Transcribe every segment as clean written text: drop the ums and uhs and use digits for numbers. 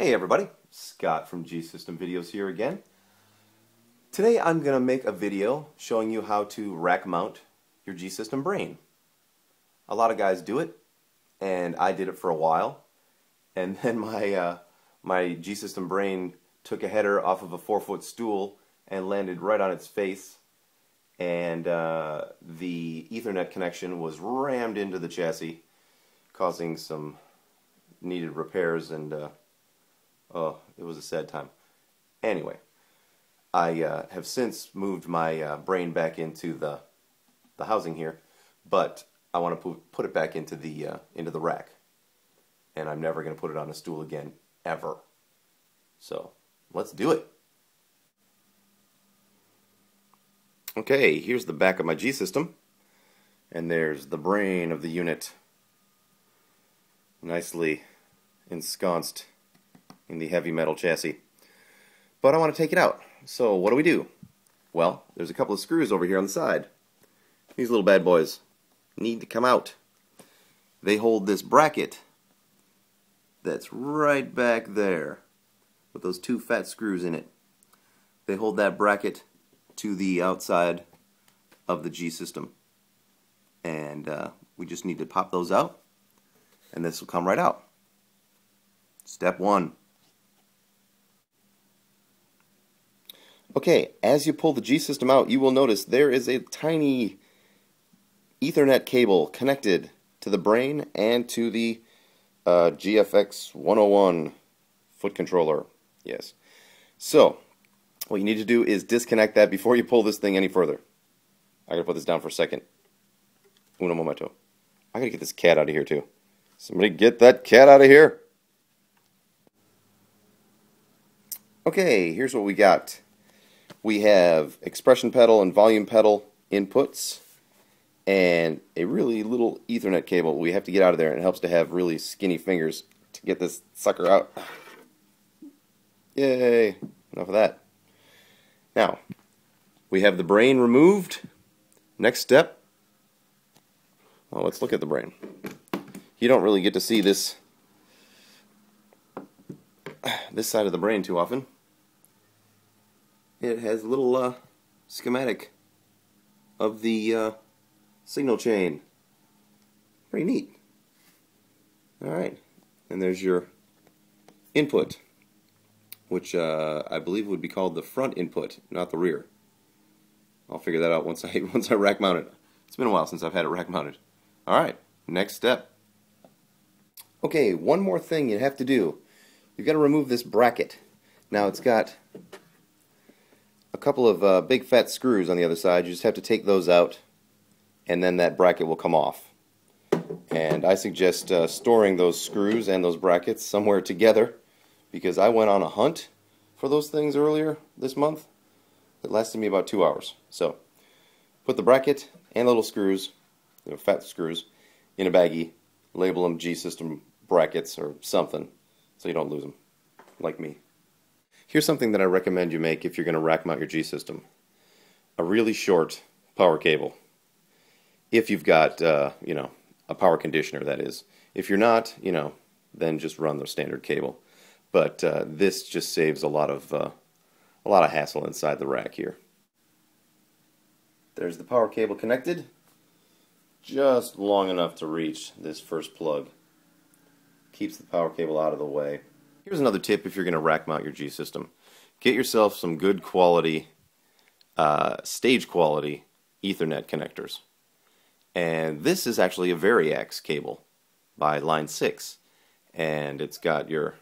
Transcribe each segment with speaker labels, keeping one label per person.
Speaker 1: Hey everybody, Scott from G-System Videos here again. Today I'm going to make a video showing you how to rack mount your G-System brain. A lot of guys do it, and I did it for a while, and then my G-System brain took a header off of a 4-foot stool and landed right on its face, and the Ethernet connection was rammed into the chassis, causing some needed repairs, and oh, it was a sad time. Anyway, I have since moved my brain back into the housing here, but I want to put it back into the rack, and I'm never going to put it on a stool again, ever. So let's do it. Okay, here's the back of my G-System, and there's the brain of the unit, nicely ensconced in the heavy metal chassis. But I want to take it out. So what do? Well, there's a couple of screws over here on the side. These little bad boys need to come out. They hold this bracket that's right back there with those two fat screws in it. They hold that bracket to the outside of the G-System. And we just need to pop those out, and this will come right out. Step one. Okay, as you pull the G-System out, you will notice there is a tiny Ethernet cable connected to the brain and to the GFX 101 foot controller. Yes. So, what you need to do is disconnect that before you pull this thing any further. I gotta put this down for a second. Uno momento. I gotta get this cat out of here too. Somebody get that cat out of here. Okay, here's what we got. We have expression pedal and volume pedal inputs and a really little Ethernet cable we have to get out of there, and it helps to have really skinny fingers to get this sucker out. Yay! Enough of that. Now, we have the brain removed. Next step, well, let's look at the brain. You don't really get to see this side of the brain too often. It has a little schematic of the signal chain. Pretty neat. Alright, and there's your input, which I believe would be called the front input, not the rear. I'll figure that out once I rack mount it. It's been a while since I've had it rack mounted. Alright, next step. Okay, one more thing you have to do. You've got to remove this bracket. Now it's got a couple of big fat screws on the other side. You just have to take those out, and then that bracket will come off. And I suggest storing those screws and those brackets somewhere together, because I went on a hunt for those things earlier this month. It lasted me about 2 hours. So put the bracket and little screws, fat screws, in a baggie. Label them G-System brackets or something so you don't lose them, like me. Here's something that I recommend you make if you're going to rack mount your G-System. A really short power cable. If you've got, a power conditioner, that is. If you're not, then just run the standard cable. But this just saves a lot of hassle inside the rack here. There's the power cable connected, just long enough to reach this first plug. Keeps the power cable out of the way. Here's another tip if you're going to rack mount your G-System. Get yourself some good quality, stage quality Ethernet connectors. And this is actually a Variax cable by Line 6. And it's got a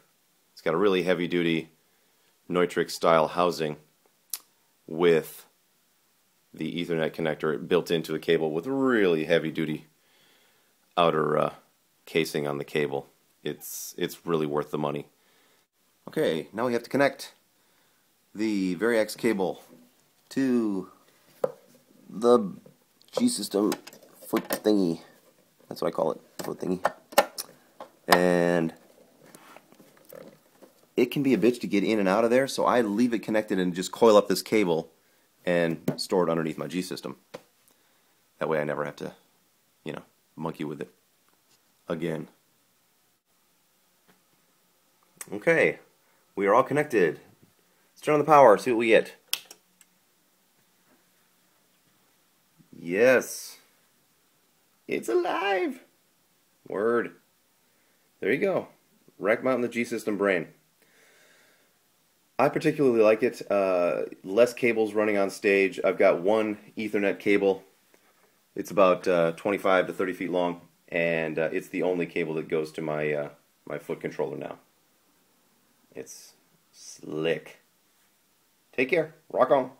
Speaker 1: really heavy duty Neutrik style housing with the Ethernet connector built into the cable with really heavy duty outer casing on the cable. It's really worth the money. Okay, now we have to connect the Variax cable to the G-System foot thingy. That's what I call it, foot thingy. And it can be a bitch to get in and out of there, so I leave it connected and just coil up this cable and store it underneath my G-System. That way I never have to, monkey with it again. Okay, We are all connected. Let's turn on the power, see what we get. Yes. It's alive. Word. There you go. Rack mount in the G-System brain. I particularly like it. Less cables running on stage. I've got one Ethernet cable. It's about 25 to 30 feet long, and it's the only cable that goes to my my foot controller now. It's slick. Take care. Rock on.